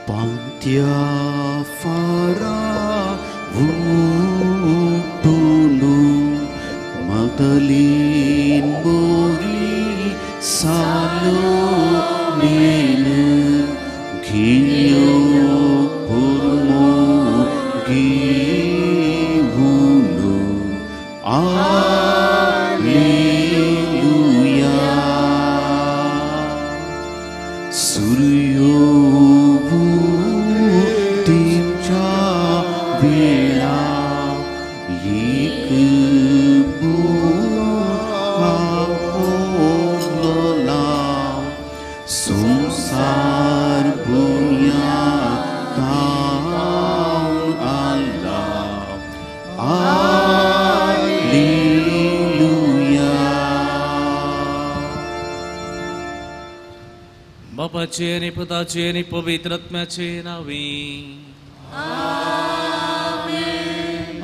Pantiafara Vutunu Magdalene Mori Salomene Gilio Purmo Givunu Alleluia Suryo Timcha Vela Yikbu Apolola Sumsar Punya Taun Allah Alleluia बापाचे आणि पिताचे आणि पवित्र आत्म्याचे नावे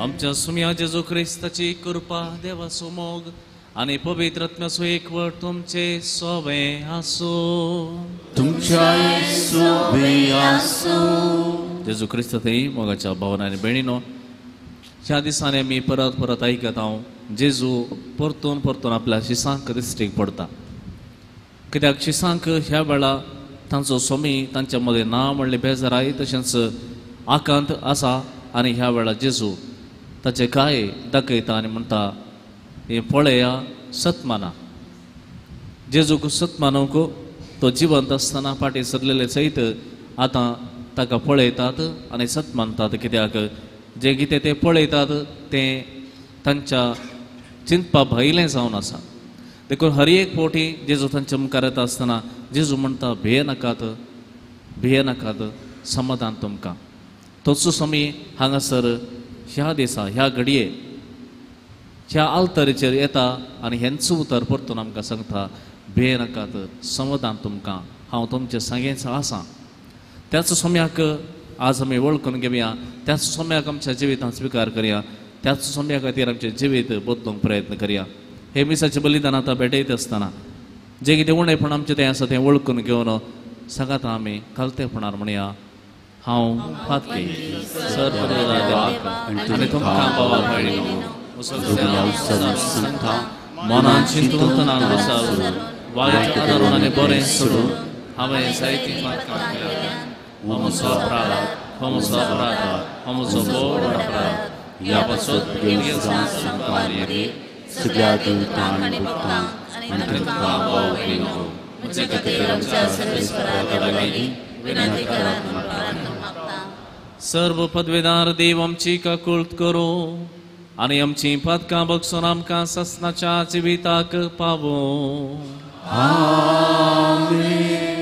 आमच्या सुम्या जेजू ख्रिस्ताची कृपा देवाचो मोग आणि पवित्र आत्म्याचो एकवट तुमचे सोबे आसो तुमच्या सोबे आसो जेजू ख्रिस्त थंय मोगाच्या भावना आनी भयणीनो ह्या दिसांनी आमी परत परत आयकत हांव जेजू परतून परतून आपल्या शिसांक दिश्टीक पडटा कित्याक शिसांक ह्या वेळा तांचो स्वामी तांच्या मदें ना म्हणलें बेजाराय तशेंच आकांत आसा आनी ह्या वेळा जेजू ताचे काय दाखयता आनी म्हणटा हे पळया सतमाना जेजूक सतमानूंक तो जिवंत आसतना फाटीं सरलेले सयत आतां ताका पळयतात आनी सतमानतात कित्याक जे कितें ते पळयतात तें तांच्या चिंतपा भायलें जावन आसा देखून हर एक फावटी जेजू तांच्या मुखार येता आसतना जेजू म्हणटा भिये नाकात समाधान तुमकां तोच स्वामी हांगासर ह्या दिसा ह्या घडये ह्या आल्तारीचेर येता आनी हेंचो उतर परतून आमकां सांगता भिये नाकात समाधान तुमकां हांव तुमचे सांगेच आसां त्याच सोम्याक आज आमी वळखून घेवया त्याच सोम्याक आमच्या जिवितांत स्विकार करया त्याच सोम्या खातीर आमचें जिवीत बदलूंक प्रयत्न करया हे मिसाचें बलिदान आतां भेटयत आसतना जें कितें उणेंपण आमचें तें आसा तें वळखून घेवन सांगात आमी कालतेपणान म्हणया हांव फातकी सर्वदा देवाक आनी तुमकां बाबा भयणीनो सांगता मनान चिंतून तनान विसारून वायट आदारून आनी बरें सोडून हांवें जायतीं फातकां केल्यात हो म्हजो अपराध हो म्हजो व्हड अपराध ह्या पासून सगळ्या देवतां आनी भक्तां आनी तुमकां बाबा भयणीनो म्हजे खातीर आमच्या सर्वेस्पराक लागीं विनंती करात म्हूण प्रार्थना मागता सर्व पदवेदार देव आमची काकूळट करो आनी आमची पातकां बगसून आमकां ससनाच्या जिविताक पावो आमेन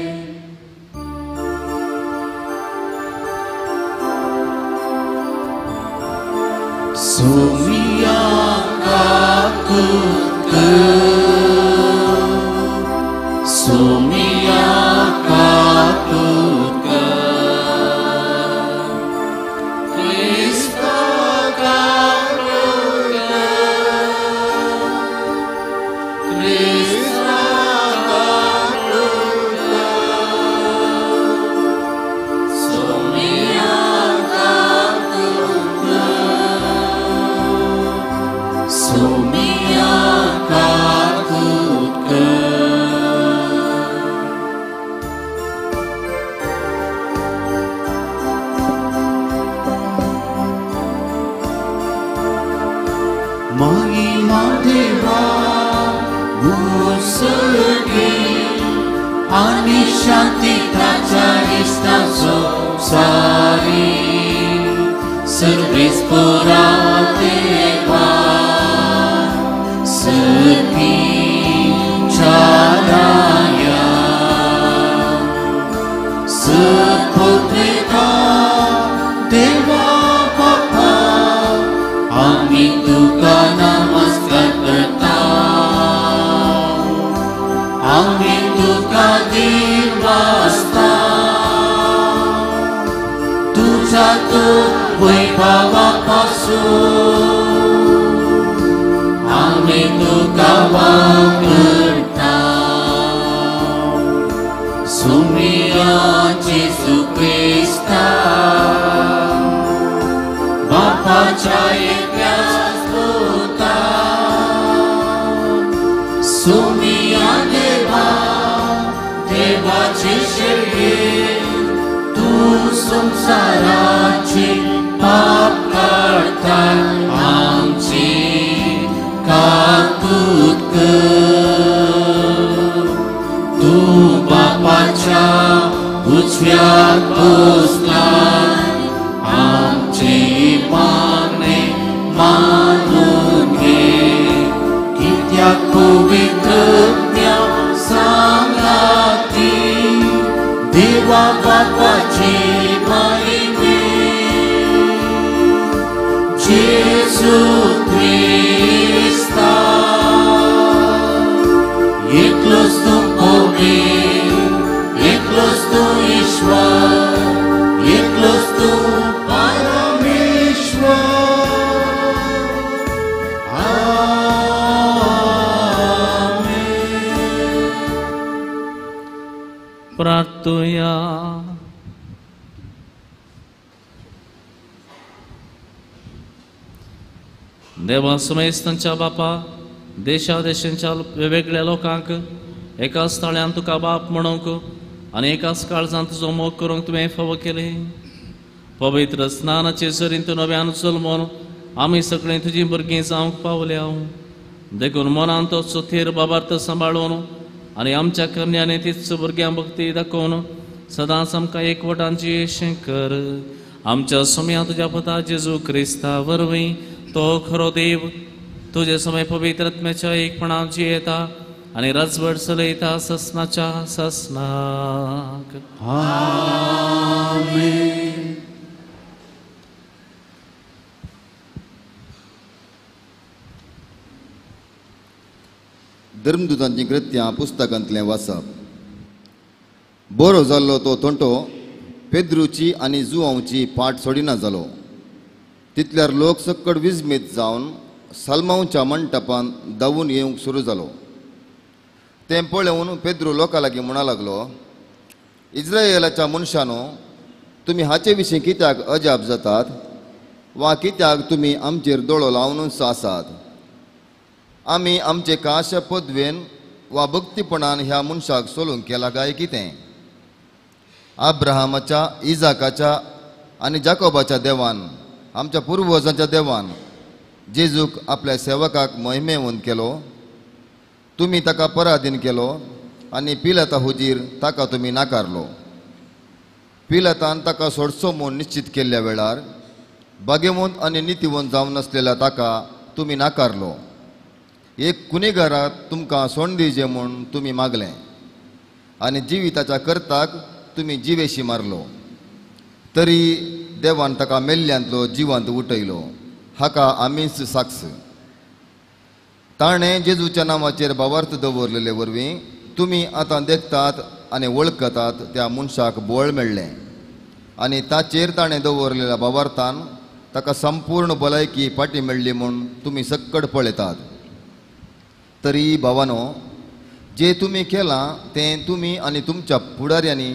सोमिया काकूळट सोमिया काकूळट आणि शांती ताच्या इष्टाचो सारी सर्वेस पोरा देवा सती चाराया सपुत्रिका देवा बापा आम्ही तुका नमस्कार करता आम्ही तुका दिवासता तुझा तो वैभवापासून आम्ही तुका वावरता सोमिया जेजू ख्रिस्त बापाच्या एकट्याच पुता सोमिया देवा देवाचे शेळके तू संसाराची पाप काढता आमची काकूत कर तू बापाच्या उजव्यात बसला आमचे मागणे मानून घे कित्याक पवित्र सांगा ती देवा बापाची महिमे जेसू ख्रिस्ता एकलोच तू पवित्र एकलोच तू ईश्वर एकलोच तू परमेश्वर प्रार्थूया. देवा समेस्तांच्या बापा देशादेशांच्या वेगवेगळ्या लोकांक एकाच थळ्यान तुका बाप म्हणूंक आनी एकाच काळजांत तुजो मोग करूंक तुवें फावो केले. पवित्र स्नानाचे सरीन तूं नव्यान जल्मून आमी सगळीं तुजीं भुरगीं जावंक पावल्या. देखून मनान तो थेर बाबार्थ सांबाळून आनी आमच्या कन्याने तीच भुरग्यां भक्ती दाखोवन सदांच आमकां एकवटांची येशें कर. आमच्या सुम्या तुज्या पुता जेजू क्रिस्ता वरवीं तो खरो देव तुजे समय पवित्र आत्म्याच्या एकपणान जियेता आनी राजवट चलयता ससनाच्या ससनाक. आमेन. धर्मदुतांची कृत्यां पुस्तकांतलें वाचप. बरो जाल्लो तो तंटो पेद्रूची आनी जुआंवची पाट सोडिना जालो. तितल्यार लोक सक्कड विजमीत जावन सालमांवच्या मंटपान धांवून येवंक सुरू जालो. तें पळोवन पेद्रू लोकां लागीं म्हणूंक लागलो, इस्रायेलाच्या मनशांनो, तुमी हाचे विशीं कित्याक अजाप जातात वा कित्याक तुमी आमचेर दोळो लावनूच आसात. आमी आमचे काश पदवेन वा भक्तीपणान ह्या मनशाक सोलूंक केला काय कितें? अब्राहमाच्या इजाकाच्या आनी जाकोबाच्या देवान आमच्या पुर्वजांच्या देवान जेजूक आपल्या सेवकाक महिमेवंत केलो. तुमी ताका पराधीन केलो आनी पिलाता हुजीर ताका तुमी नाकारलो. पिलातान ताका सोडचो म्हूण निश्चित केल्ल्या वेळार भाग्यवंत आनी नितीवंत जावन नासलेल्या ताका तुमी नाकारलो. एक गुन्हेगाराक तुमकां सोडून दिवचें म्हूण तुमी मागलें आनी जिविताच्या कर्ताक तुमी जिवेशी मारलो. तरी देवान ताका मेल्ल्यांतलो जिवंत उठयलो. हाका आमीच साक्ष. ताणें जेजूच्या नांवाचेर भावार्थ दवरलेले वरवीं तुमी आतां देखतात आनी वळखतात त्या मनशाक बळ मेळ्ळें आनी ताचेर ताणें दवरलेल्या भावार्थान ताका संपूर्ण भलायकी फाटी मेळ्ळी म्हूण तुमी सक्कड पळयतात. तरी भावानो, जे तुमी केलां तें तुमी आनी तुमच्या फुडाऱ्यांनी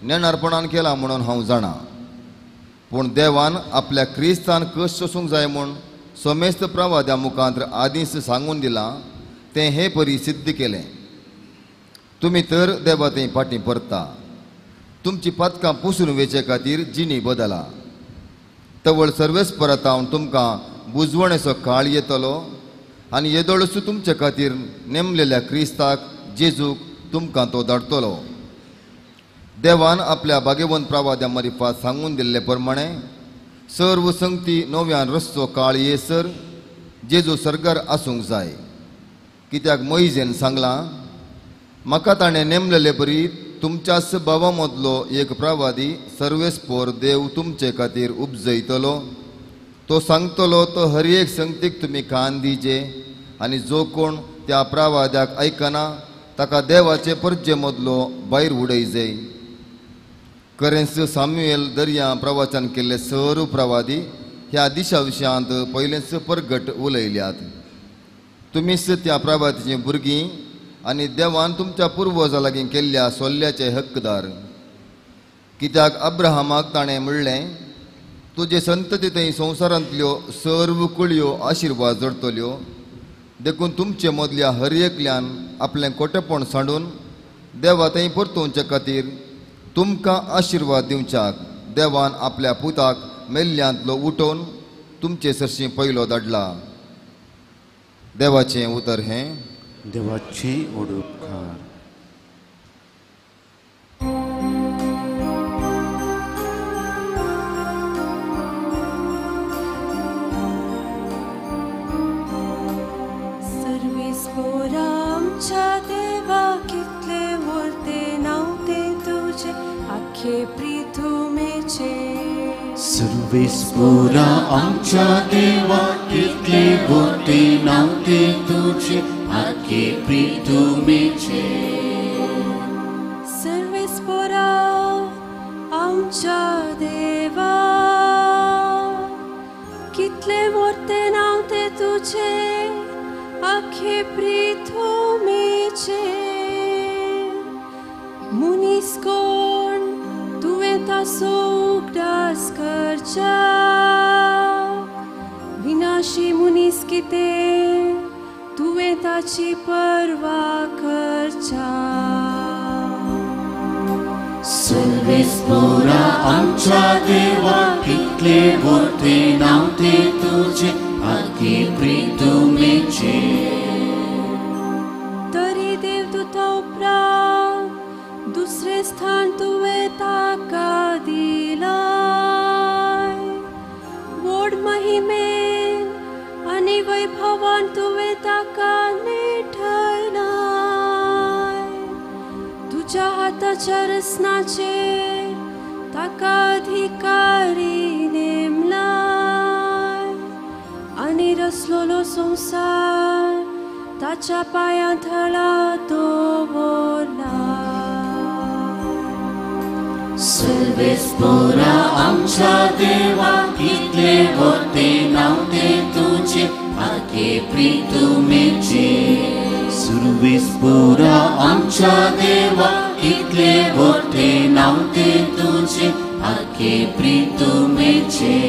नेणारपणान केलां म्हणून हांव जाणा. पूण देवान आपल्या क्रिस्तान कश सोसूंक जाय म्हूण समेस्त प्रवाद्या मुखांत्र आदींच सांगून दिलां तें हे परी सिद्ध केलें. तुमी तर देवा तें फाटीं परता. तुमची पातकां पुसून वेचे खातीर जिणी बदला. तवळ सर्वेस्परत हांव तुमकां बुजवणेचो काळ येतलो आनी येदोळसू तुमचे खातीर नेमलेल्या क्रिस्ताक जेजूक तुमकां तो धाडटलो. देवान आपल्या भाग्यवंत प्रवाद्या मार्फत सांगून दिल्ले प्रमाणे सर्व संगती नव्यान रस्तो काळ येसर जेजू सरकार आसूंक जाय. कित्याक मोइजेन सांगलां, म्हाका ताणें नेमलेले बरी तुमच्याच भावा मदलो एक प्रवादी सर्वेस्पोर देव तुमचे खातीर उपजयतलो. तो सांगतलो तो हर एक संगतीक तुमी कान दिजे आनी जो कोण त्या प्रवाद्याक आयकना ताका देवाचे परजे मदलो भायर उडयजे. करेंस साम्युएल दर्या प्रवचन केल्ले सर्व प्रवादी ह्या दिशा विशयांत पयलेच परगट उलयल्यात. तुमीच त्या प्रवादीची भुरगीं आनी देवान तुमच्या पुर्वजां लागीं केल्ल्या सोल्ल्याचे हक्कदार. कित्याक अब्राहमाक ताणें म्हणलें, तुजे संतती थंय संवसारांतल्यो सर्व कुळयो आशिर्वाद जोडतल्यो. देखून तुमचे मदल्या हर एकल्यान आपलें खोटेपण सांडून देवा थंय परतोवचे खातीर तुमकां आशिर्वाद दिवच्याक देवान आपल्या पुताक मेल्ल्यांतलो उठोवन तुमचे सरशी पयलो धाडला. देवाचें उतर हें. देवाची उपकार. आमच्या देवा कितले व्हरते नांव ते तुझे आखे पृथ्वीचे. सर्वेस्परा आमच्या देवा कितले व्हरते नांव ते तुझे आखे पृथ्वीचे. सर्वेस्परा आमच्या देवा कितले व्हरते नांव ते तुझे आखे पृथ्वीचे. मुनीस कोण तुवें ताचो उगडास करच्या. विनाशी मुनीस किते तुवें ताची पर्वा करच्या. सर्वेस्परा आमच्या देवा कितले व्हरते नांव ते तुझे आखे पृथ्वीचे. तरी देवदूता उपरांत दुसरे स्थान तुवें ताका दिलाय. व्हड महिमेन आनी वैभवान तुवें ताका नेठयलाय. तुज्या हाताच्या रसनाचेर ताका अधिकारी नेमलाय. आनी रचलोलो संवसार ताच्या पांयां थळा दवरला. सर्वेस्परा आमच्या देवा कितले व्हरते नांव ते तुझे आखे पृथ्वीचे. सर्वेस्परा आमच्या देवा कितले व्हरते नांव ते तुझे आखे पृथ्वीचे.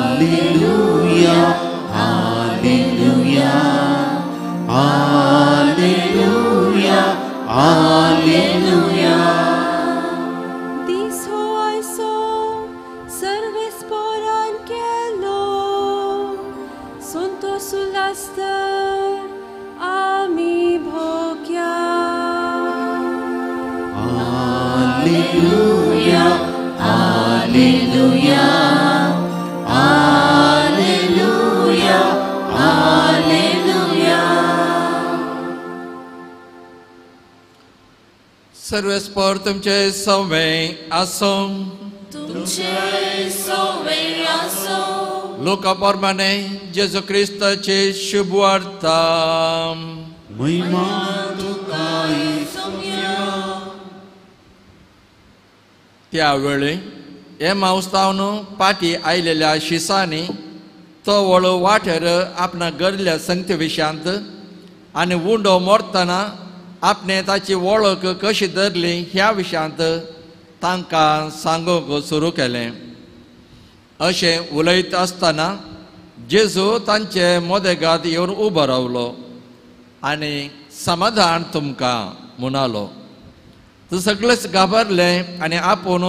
Alleluia, Alleluia, Alleluia, Alleluia. Dís ho aiso सर्वेस्परान केलो. Santo sulaster आमी भोग्या. Alleluia, Alleluia, Alleluia, Alleluia. सर्वेस्पर तुमचे सवे आसो. तुमचे सवे आसो. लोकाप्रमाणे जेजू क्रिस्ताचे शुभ वार्ता. महिमा तुका येसुया. त्यावेळी एमाउस्तावन पाटी आयलेल्या शिसांनी तो वळू वाटेर आपणा गरल्या संगते विशांत आनी उंडो मोरतना आपणे ताची वळख कशी धरली ह्या विशयांत तांकां सांगूंक सुरू केलें. अशें उलयत आसतना जेजू तांचे मोदेगांत येवन उबो रावलो आनी समाधान तुमकां म्हणालो. तो सगळेच घाबरले आनी आपूण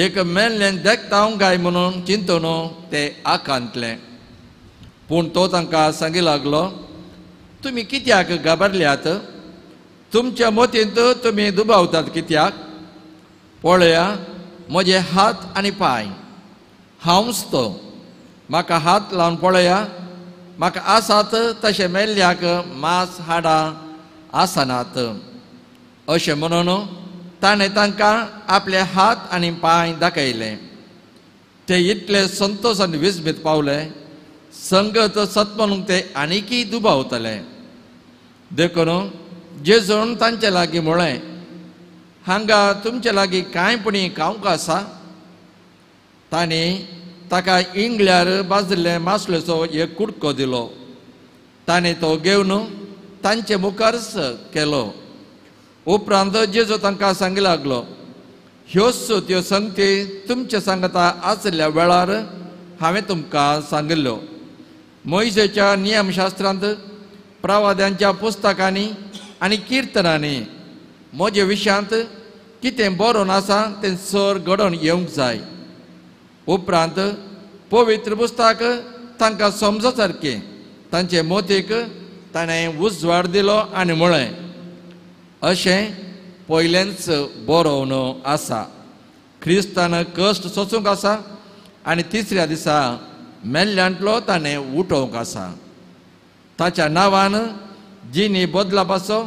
एक मेल्लें देखतांव गाय म्हणून चिंतून ते आकांतले. पूण तो तांकां सांगी लागलो, तुमी कित्याक घाबरल्यात? तुमच्या मोतींत तुमी दुबावतात कित्याक? पळया म्हजे हात आनी पांय. हांवच तो. म्हाका हात लावन पळया. म्हाका आसात तशें मेल्ल्याक मांस हाडां आसनात. अशें म्हणून ताणें तांकां आपले हात आनी पांय दाखयले. ते इतले संतोशान विस्मीत पावले. संगत सतमनूंक ते आनीकय दुबावतले. देखून जेजून तांचे लागीं म्हळें, हांगा तुमचे लागीं कांयपणी खावंक आसा? तांणी ताका इंगळ्यार भाजलेले मासलेचो एक कुडको दिलो. ताणें तो घेवन तांचे मुखारच केलो. उपरांत जेजू तांकां सांगूंक लागलो, ह्योच त्यो संगती तुमच्या सांगता आसल्या वेळार हांवें तुमकां सांगिल्ल्यो. मोइशेच्या नियमशास्त्रांत, प्रवाद्यांच्या पुस्तकांनी आनी किर्तनांनी म्हजे विशयांत कितें बरोवन आसा तें सर घडोवन येवंक जाय. उपरांत पवित्र पुस्तक तांकां समज सारकें तांचे मोतीक ताणें उजवाड दिलो आनी म्हळें, अशें पयलेंच बरोवन आसा. क्रिस्तान कश्ट सोंसूंक आसा आनी तिसऱ्या दिसा मेल्ल्यांतलो ताणें उठोवंक आसा. ताच्या नांवान जिनी बदलापाचो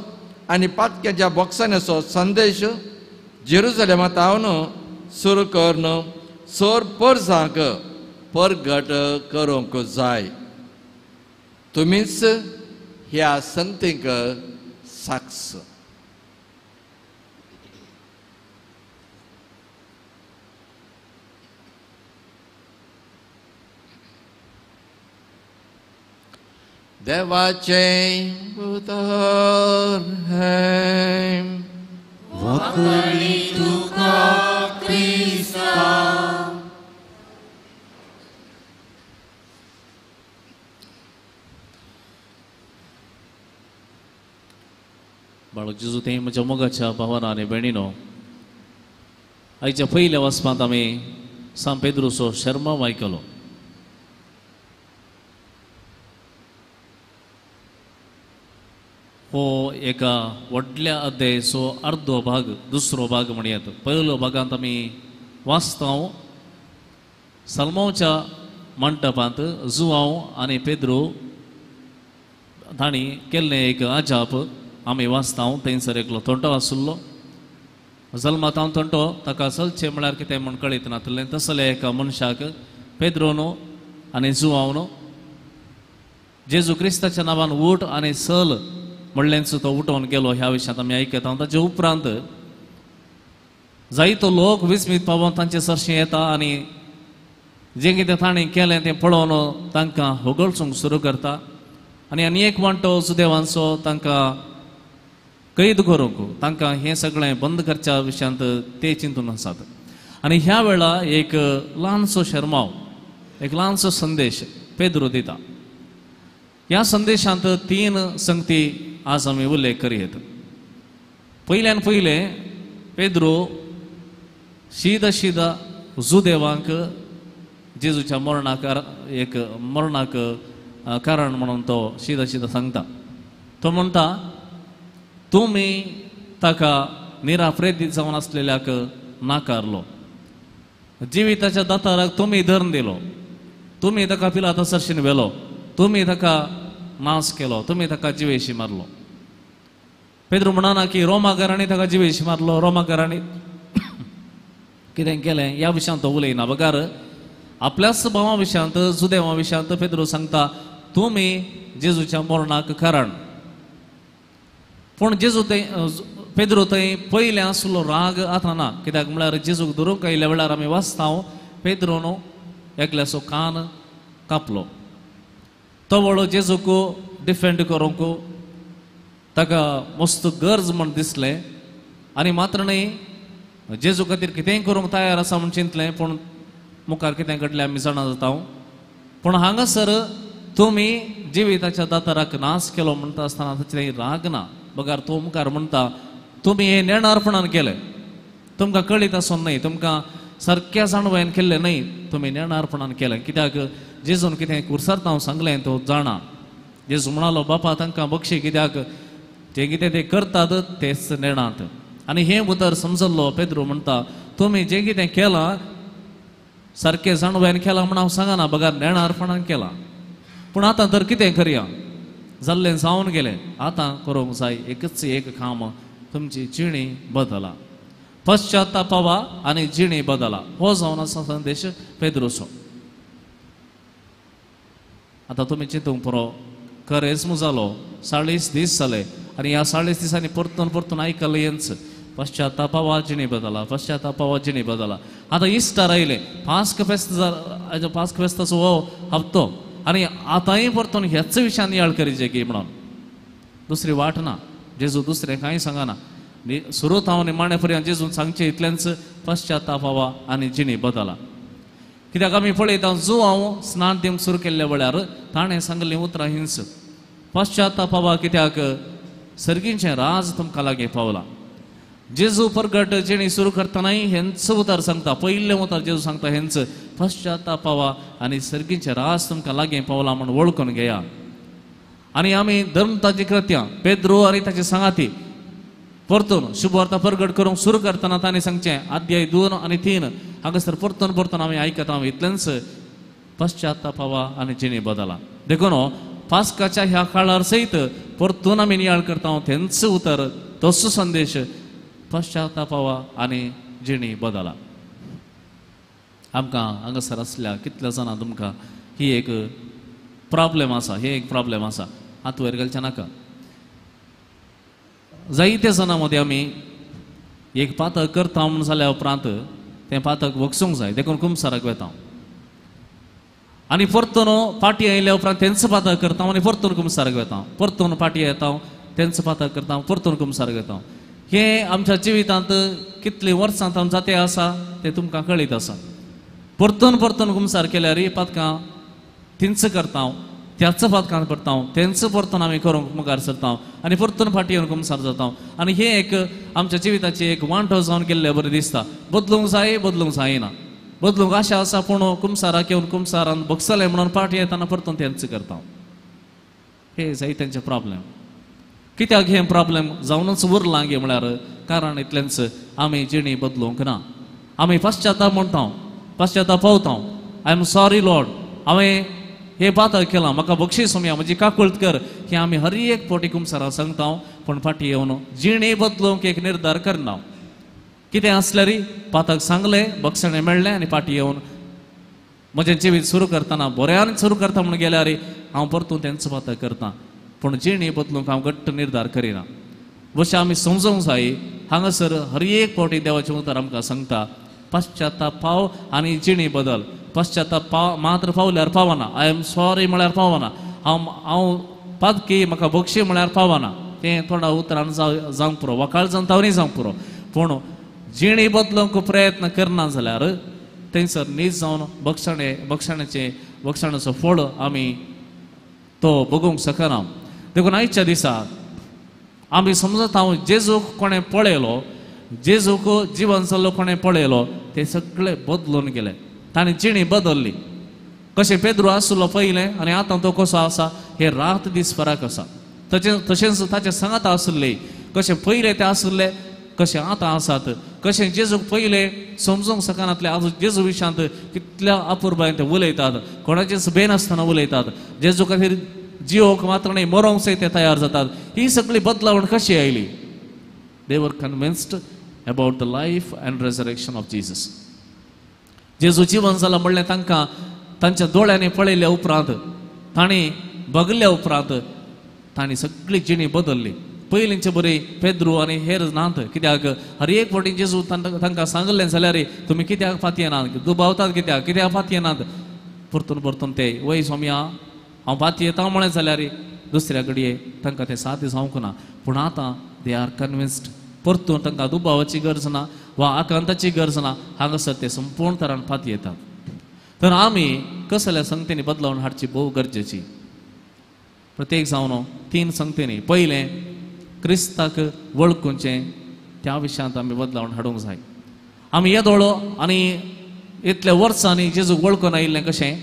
आनी पातक्याच्या बॉक्सांचो संदेश जेरुसलेमांतावन सुरू करून सर परजांक परगट करूंक जाय. तुमीच ह्या संगतीक साक्ष. देवाचे उतर है वखणी तुका क्रिस्ता. बाळक जेजू ते म्हज्या मोगाच्या भावांनो आनी भयणीनो, आयच्या पयल्या वचपांत आमी सान पेद्रूचो शर्माव आयकलो. हो एका व्हडल्या अध्यायाचो अर्दो भाग, दुसरो भाग म्हणयात. पयलो भागांत आमी वाचतां सलमोच्या मंटपांत जुआंव आनी पेद्रू तांणी केल्लें एक आजाप आमी वाचतां. थंयसर एकलो तोंटो आसुल्लो. जल्मांत तोंटो ताका चलचें म्हळ्यार कितें म्हूण कळीत नासलें. तसले एका मनशाक पेद्रोनो आनी जुआंवनो जेजू क्रिस्ताच्या नांवान उठ आनी चल म्हणलेंच तो उठोवन गेलो. ह्या विशयांत आमी आयकता. ताचे उपरांत जायतो लोक विस्मीत पावोन तांचे सरशें येता आनी जें कितें ताणें केलें तें पळोवन तांकां होगळसूंक सुरू करता. आनी एक वांटो सुदैवांचो तांकां कैद करूंक, तांकां हें सगळें बंद करच्या विशयांत ते चिंतून आसात. आनी ह्या वेळा एक ल्हानसो शर्माव, एक ल्हानसो संदेश पेद्रू दिता. ह्या संदेशांत 3 संगती आज आमी उल्लेख करीत. पयल्यान पयलें पेद्रू शीद जुदेवांक जेजूच्या मरणाक कारण म्हणून तो शीद सांगता. तो म्हणटा, तुमी ताका निराप्रेतीत जावन आसलेल्याक नाकारलो, जिविताच्या दाताराक तुमी धरून दिलो, तुमी ताका पिलाता सरशीन व्हेलो, तुमी ताका नाश केलो, तुमी ताका जिवेशी मारलो. पेद्रू म्हणना की रोमाकारांनी ताका जिवेशी मारलो, रोमाकारांनी कितें केलें ह्या विशयांत तो उलयना. बगार आपल्याच भावा विशयांत, जुदेवा विशयांत पेद्रू सांगता, तुमी जेजूच्या मरणाक कारण. पूण जेजू पेद्रू थंय पयलें आसलो राग आतां ना. कित्याक म्हळ्यार जेजूक धरूंक आयल्या वेळार आमी वाचता पेद्रून एकल्याचो कान कापलो. तो वळो जेजूक डिफेंड करूंक ताका मस्त गरज म्हण दिसलें आनी मात्र न्ही जेजू खातीर कितेंय करूंक तयार आसा म्हूण चिंतलें. पूण मुखार कितें घडलें आमी जाणा जाता. पूण हांगासर तुमी जिविताच्या दाताराक नाश केलो म्हणटा आसतना ताचें राग ना. बगार तो मुखार म्हणटा, तुमी हें नेणारपणान केलें, तुमकां कळीत आसून न्हय, तुमकां सारक्या जाणवेन केल्लें न्हय, तुमी नेणारपणान केलें. कित्याक जेजून कितें कुर्सार्थ हांव सांगलें तो जाणा. जेजू म्हणालो, बापा तांकां बक्षी, कित्याक जें कितें ते करतात तेच नेणात. आनी हें उतर समजल्लो पेद्रू म्हणटा, तुमी जें कितें केलां सारकें जाणवेन केलां म्हण हांव सांगना, बगार नेणारपणान केलां. पूण आतां तर कितें करया, जाल्लें जावन गेलें, आतां करूंक जाय एकच एक काम, तुमची जिणी बदला, पश्चातापावा आनी जिणी बदला. हो जावन आसा संदेश पेद्रूचो. आतां तुमी चिंतूंक पुरो, करेस्म जालो 40 दीस जाले आनी ह्या 40 दिसांनी परतून आयकलें हेंच, पश्चातापावा जिणी बदला, पश्चातापावा जिणी बदला. आतां इस्टार आयले, पास्क फेस्ताचो हो हप्तो, आनी आतांय परतून ह्याच विशयान याळ करीचे की म्हणून दुसरी वाट ना. जेजू दुसरें कांय सांगना. सुरत हांव निमाणे पर्यंत जेजून सांगचे इतलेंच पश्चातापावा आनी जिणी बदला. कित्याक आमी पळयता जो हांव स्नान दिवंक सुरू केल्ल्या वेळार ताणें सांगलीं उतरां हिंस पश्चातापावा कित्याक सर्गींचें राज तुमकां लागीं पावलां. जेजू परगट जिणी सुरू करतनाय हेंच उतर सांगता. पयलें उतर जेजू सांगता हेंच पश्चातापावा आनी सर्गींचें राज तुमकां लागीं पावलां म्हूण वळखून घेया. आनी आमी धर्मताची कृत्यां पेद्रो आनी ताचे सांगाती परतून शुभवार्ता परगट करूंक सुरू करतना तांणी सांगचें अध्याय 2 आनी 3 हांगासर परतून परतून आमी आयकता इतलेंच पश्चातापावा आनी जिणी बदला. देखून पास्काच्या ह्या काळार सयत परतून आमी नियाळ करता तेंच उतर तसो संदेश पश्चातापावा आनी जिणी बदला. आमकां हांगासर आसल्या कितल्या जाणां तुमकां ही एक प्रॉब्लेम आसा. हे एक प्रॉब्लेम आसा. हात वयर घालचें नाका. जायत्या जाणां मदीं आमी एक पातक करता म्हूण जाल्या उपरांत तें पातक वखसूंक जाय देखून कुमसाराक वेता आनी परतून पाटी आयल्या उपरांत तेंच पातक करता आनी परतून कुमसाराक वेता. परतून पाटी येता तेंच पातक करता परतून कुमसाराक वेता. हें आमच्या जिवितांत कितलीं वर्सां जावन जातें आसा तें तुमकां कळीत आसा. परतून परतून कुमसार केल्यार ही पातकां तिंच करता त्याच पातकांत करता तेंच परतून आमी करूंक मुखार सरता आनी परतून फाटी येवन कुमसार जाता. आनी हें एक आमच्या जिविताची एक वांटो जावन गेल्लें बरें दिसता. बदलूंक जायना. बदलूंक आशा आसा पूण कुमसाराक येवन कुमसारान बगसलें म्हणून फाटी येताना परतून तेंच करता. हे जायत्यांचे प्रॉब्लेम. कित्याक हें प्रॉब्लेम जावनूच उरलां गे म्हळ्यार कारण इतलेंच आमी जिणी बदलूंक ना. आमी पश्चाताप म्हणटा पश्चाताप पावता. आय एम सॉरी लॉर्ड हांवें हे पातक केलां म्हाका बक्षीस सोमया म्हजी काकुळट कर. हे आमी हर एक फावटी कुमसारां सांगता पूण फाटी येवन जिणी बदलूंक एक निर्धार करना. कितें आसल्यार पातक सांगलें बक्षणें मेळ्ळें आनी फाटी येवन म्हजें जिवीत सुरू करतना बऱ्यान सुरू करता म्हूण गेल्यार हांव परतून तेंच पातक करता पूण जिणी बदलूंक हांव घट्ट निर्धार करिना. अशें आमी समजूंक जाय. हांगासर हर एक फावटी देवाचें उतर आमकां सांगता पश्चाताप पाव आनी जिणी बदल. पश्चाताप मात्र पावल्यार पावना. आय एम सॉरी म्हळ्यार पावना. हांव पातकी म्हाका बक्षी म्हळ्यार पावना. तें थोडा उतरान जावंक पुरो वकाळ जावन तावरी जावंक पुरो पूण जिणी बदलूंक प्रयत्न करना जाल्यार थंयसर नीज जावन बक्षणाचो फळ आमी तो बगूंक शकना. देखून आयच्या दिसा आमी समजता जेजूक कोणें पळयलो जेजूक जिवन जाल्लो कोणें पळयलो ते सगळे बदलून गेले. ताणें जिणी बदलली. कशें पेद्रू आसलो पयलें आनी आतां तो कसो आसा हे रात दीस फरक आसा. तशेंच ताचे सांगात आसले कशें पयलें ते आसले कशें आतां आसात. कशें जेजूक पयलें समजूंक शकनातले आज जेजू विशयांत कितल्या अपुर्बायेन ते उलयतात. कोणाचेच बेन आसतना उलयतात. जेजू खातीर जियोक मात्र न्ही मरोंक सयत ते तयार जातात. ही सगळी बदलावण कशी oily. They were convinced about the life and resurrection of Jesus. जेजू जीवन जालां म्हणलें तांकां तांच्या दोळ्यांनी पळयल्या उपरांत तांणी बगल्या उपरांत तांणी सगळी जिणी बदलली. पयलींचे बरी पेद्रू आनी हेर नात. कित्याक हर एक फावटी जेजू तांकां सांगलें जाल्यार तुमी कित्याक फाती येनात दुबावतात कित्याक फाती येनात. परतून ते वय सोम्या हांव फाती येता म्हळें जाल्यार दुसऱ्या घडये तांकां तें सादी जावंक ना. पूण आतां दे आर कन्विन्स्ड. परतून तांकां दुबावाची गरज ना वा आकांताची गरज ना. हांगासर ते संपूर्ण तरान फाती येतात. तर आमी कसल्या संगतींनी बदलावण हाडची भोव गरजेची. प्रत्येक जावन 3 संगतींनी पयलें क्रिस्ताक वळखुचें त्या विशयांत आमी बदलावण हाडूंक जाय. आमी येदोळो आनी इतल्या वर्सांनी जेजूक वळखून आयिल्लें कशें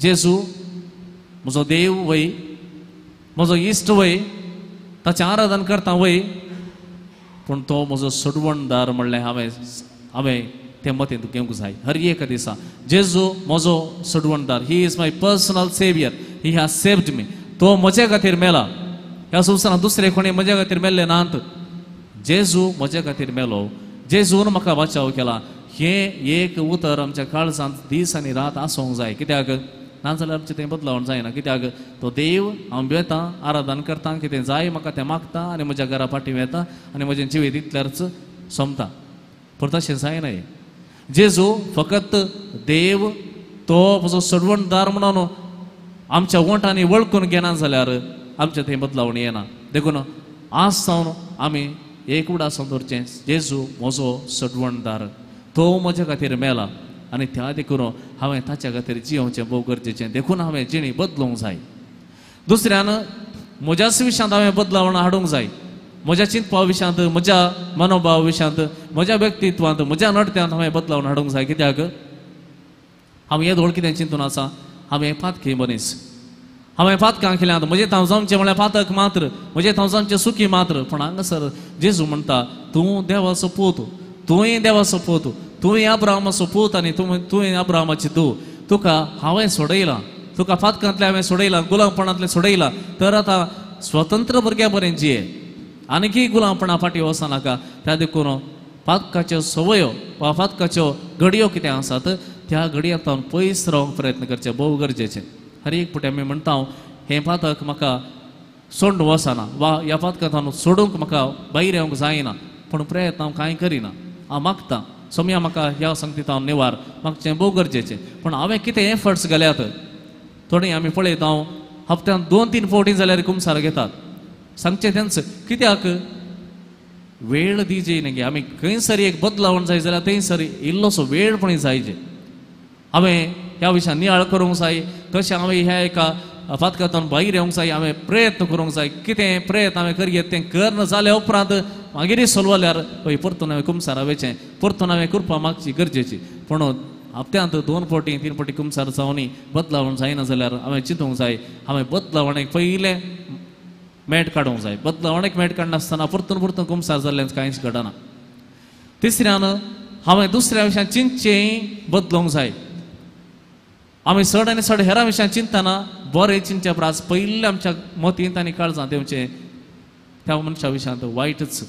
जेजू म्हजो देव वय म्हजो इश्ट वय ताचें आराधन करता वय पूण तो म्हजो सोडवणदार म्हणलें हांवें तें मतींत घेवंक जाय. हर एक दिसा जेजू म्हजो सोडवणदार. He is my personal saviour. He has saved me. तो म्हजे खातीर मेला. ह्या संवसारांत दुसरे कोणी म्हजे खातीर मेल्ले नात. जेजू म्हजे खातीर मेलो. जेजून म्हाका बचाव केला. हें एक उतर आमच्या काळजांत दीस आनी रात आसूंक जाय. कित्याक नाजाल्यार आमचें तें बदलावण जायना. कित्याक तो देव हांव भियेता आराधन करता कितें जाय म्हाका तें मागता आनी म्हज्या घरा फाटीं येता आनी म्हजें जिवीत इतल्यारच सोंपता. पूण तशें जायना. जेजू फकत देव तो म्हजो सोडवणदार म्हणून आमच्या वोटांनी वळखून घेना जाल्यार आमचें थंय बदलावण येना. देखून आज सावन आमी एक उडासन दवरचें, जेजू म्हजो सडवणदार, तो म्हजे खातीर मेला आनी त्या देखून हांवें ताच्या खातीर जियोवचें भोव गरजेचें. देखून हांवें जिणी बदलूंक जाय. दुसऱ्यान म्हज्याच विशयांत हांवें बदलावण हाडूंक जाय. म्हज्या चिंतपा विशयांत, म्हज्या मनोभाव विशयांत, म्हज्या व्यक्तित्वांत, म्हज्या नडत्यांत हांवें बदलावण हाडूंक जाय. कित्याक हांव येद व्हड कितें चिंतून आसा, हांवें पातकी मनीस, हांवें पातकां केल्यांत म्हजें थांवजावचें म्हळ्यार पातक मात्र, म्हजें थांवजावचें सुखी मात्र. पूण हांगासर जेजू म्हणटा, तूं देवाचो पूत, तुवें देवाचो पूत, तुवें अब्राहमाचो पूत आनी तुवें अब्राहमाची धूव. तुका हांवें सोडयलां, तुका पातकांतलें हांवें सोडयलां, गुलामपणांतलें सोडयलां, तर आतां स्वतंत्र भुरग्या बरें जिये, आनीकय गुलामपणा फाटी वचनाका. त्या देखून पातकाच्यो संवयो वा पातकाच्यो घडयो कितें आसात त्या घडयांतल्यान पयस रावंक प्रयत्न करचे भोव गरजेचें. हर एक पुटे आमी म्हणटा हें पातक म्हाका सोडून वचना वा ह्या पातकांतल्यान सोडूंक म्हाका भायर येवंक जायना, पूण प्रयत्न हांव कांय करिना. हांव मागतां सोम्या म्हाका ह्या संगतींत हांव निवार मागचें भोव गरजेचें. पूण हांवें कितें एफर्ट्स घाल्यात, थोडीं आमी पळयता हप्त्यान 2-3 फावटी जाल्यार कुमसार घेतात. सांगचें तेंच, कित्याक वेळ दिजे न्ही गे. आमी खंयसर एक बदलावण जाय जाल्यार थंयसर इल्लोसो वेळ पण जायचे. हांवें ह्या विशयान नियाळ करूंक जाय, तशें हांवें ह्या एका पातकांतल्यान भायर येवंक जाय, हांवें प्रयत्न करूंक जाय. कितें प्रयत्न हांवें करीत तें करना जाल्या उपरांत मागीर सोलवल्यार हय परतून हांवें कुमसार हांवेचें, परतून हांवें कृपा मागची गरजेची. पूण हप्त्यांत 2 फावटी 3 फावटी कुमसार जावनी बदलावण जायना जाल्यार हांवें चिंतूंक जाय, हांवें बदलावणेक पयलें मेट काडूंक जाय. बदलावणेक मेट काडनासतना परतून परतून कुमसार जाल्ल्यान कांयच घडना. तिसऱ्यान हांवें दुसऱ्या विशयान चिंतचेंय बदलूंक जाय. आमी चड आनी चड हेरां विशयान चिंतना बरें चिंतचे परस पयलीं आमच्या मतींत आनी काळजांत येवचें त्या मनशा विशयांत वायटच.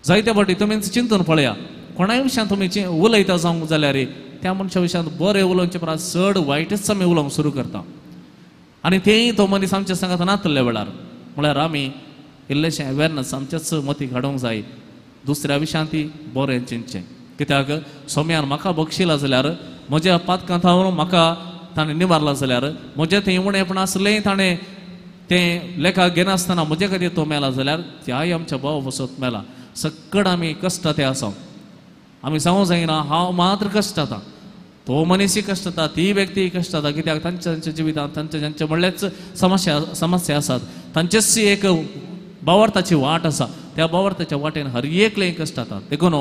जायते फावटी तुमी चिंतून पळया, कोणाय विशयान तुमी उलयता जावंक जाल्यार त्या मनशा विशयांत बरें उलोवचे परस चड वायटच आमी उलोवंक सुरू करता. आनी तेंय तो मनीस आमच्या सांगात नातल्या वेळार म्हळ्यार आमी इल्लेशें अवेरनस आमच्याच मतीक हाडूंक जाय. दुसऱ्या विशयांतय बरें चिंतचें. कित्याक सोम्यान म्हाका बक्षिलां जाल्यार, म्हज्या पातकांत हांव म्हाका ताणें निवारला जाल्यार, म्हजें तें उणेंपण आसलें ताणें तें लेखाक घेनासतना म्हजे खातीर तो मेला जाल्यार त्याय आमच्या भाव बसत मेला. सक्कड आमी कश्ट ते आसा. आमी सांगूंक जायना हांव मात्र कश्ट जाता, तो मनीसय कश्ट जाता, ती व्यक्ती कश्ट जाता. कित्याक तांच्या जिवितांत तांचे म्हणलेच समस्या आसात. तांचेच एक भावार्थाची वाट आसा. त्या भावार्थाच्या वाटेन हर एकलें कश्ट जातात. देखून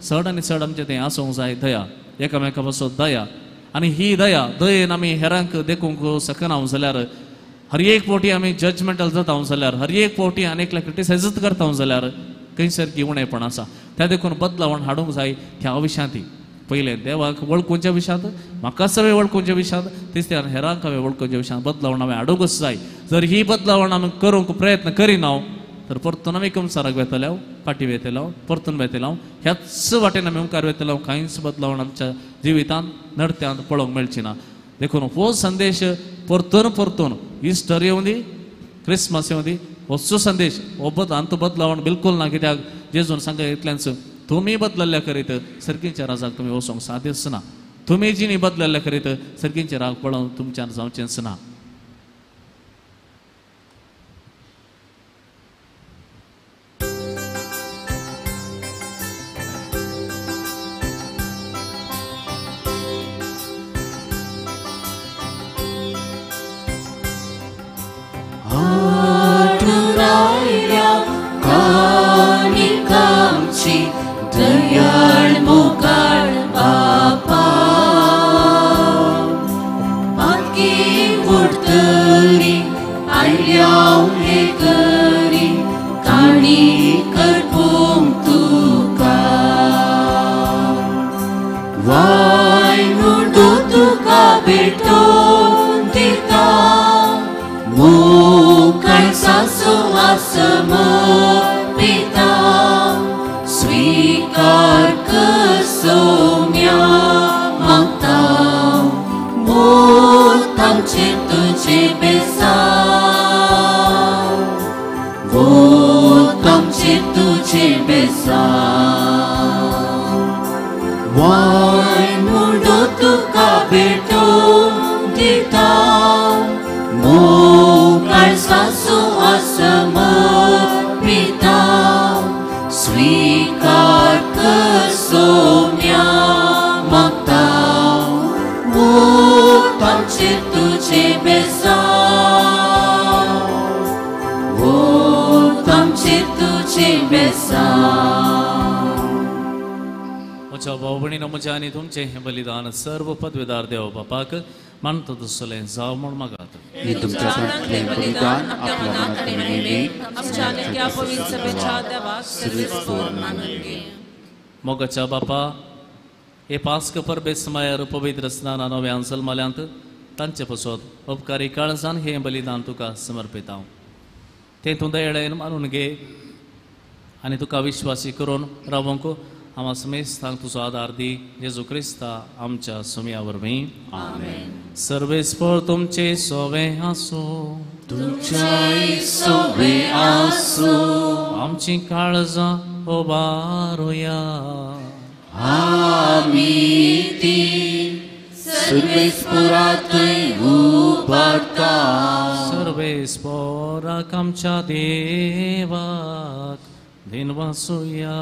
चड आनी चड आमचें तें आसूंक जाय दया, एकामेका पासत दया. आनी ही दयेन आमी हेरांक देखूंक शकना जाल्यार, हर एक फावटी आमी जजमेंटल जाता जाल्यार, हर एक फावटी आनीकल्या क्रिटिसायजच करता जाल्यार खंयसर उणेंपण आसा. त्या देखून बदलावण हाडूंक जाय ह्या विशयांतय. पयलें देवाक वळखूंच्या विशयांत, म्हाका सगळें वळखूंच्या विशयांत, तिसऱ्यान हेरांक हांवें वळखूंच्या विशयांत बदलावण हांवें हाडूंकच जाय. जर ही बदलावण आमी करूंक प्रयत्न करिना तर परतून आमी कुमसाराक वेतले, फाटी वेतले, परतून वेतले, ह्याच वाटेन आमी मुखार वेतले. कांयच बदलावण आमच्या जिवितांत नडत्यांत पळोवंक मेळची ना. देखून हो संदेश परतून इस्टर येवं दी, क्रिस्मस येवं दी, होचो संदेश हो अंत बदलावण बिलकुल ना. कित्याक जेजून सांगता इतल्याच, तुमी बदलल्ल्या करीत सर्गीच्या राजाक तुमी वचोंक साध्यच ना. तुमी जिणी बदलल्ल्या करीत सर्गीचे राग पळोवन तुमच्यान जावचेंच ना. दयाळ मोगाळ बापा, पातकी बुडतरी आयल्याव हे करी काणी करपूंक तुका. वाय नुडो तुका भेटोवन दिता, मोगाळ सासो आसमर्पिता. स्वीकार कर सोम्या मागता, मोत आमचे तुजे बेसांव, मोत आमचे तुजे बेसांव. वाय मुडो तुका भेटोवन दिता, मोगाळ सासो आसमर्पिता. म्हज्या भाव भयणीनो म्हजें आनी तुमचें हें बलिदान सर्व पदवीदार देव बापाक मानता तसलें जावं म्हूण मागात. मी तुमच्या सांगलें बलिदान आपल्या मनात नेहमी आमच्या अनेक्या पवित्र सभेच्या देवाक सर्वेस्पर मानून घे. मोगाच्या बापा हे पास्क परबेस मायार पवित्र स्नाना नव्यान जल्माल्यांत तांचे पसत उपकारी काळजान हें बलिदान तुका समर्पित हांव. तें तूं दयेन मानून घे आनी तुका विश्वासी करून रावंक आम्हा समेस्तांक तुजो आदार दी. जेजू क्रिस्ता आमच्या सुमया वरवीं. सर्वेस्पर तुमचे सोवे आसो. सोबे आसो. आमची काळजां उबारुया. आमी ती सर्वेस्परांतय उबारता. सर्वेस्पराक आमच्या देवाक दिनवासुया.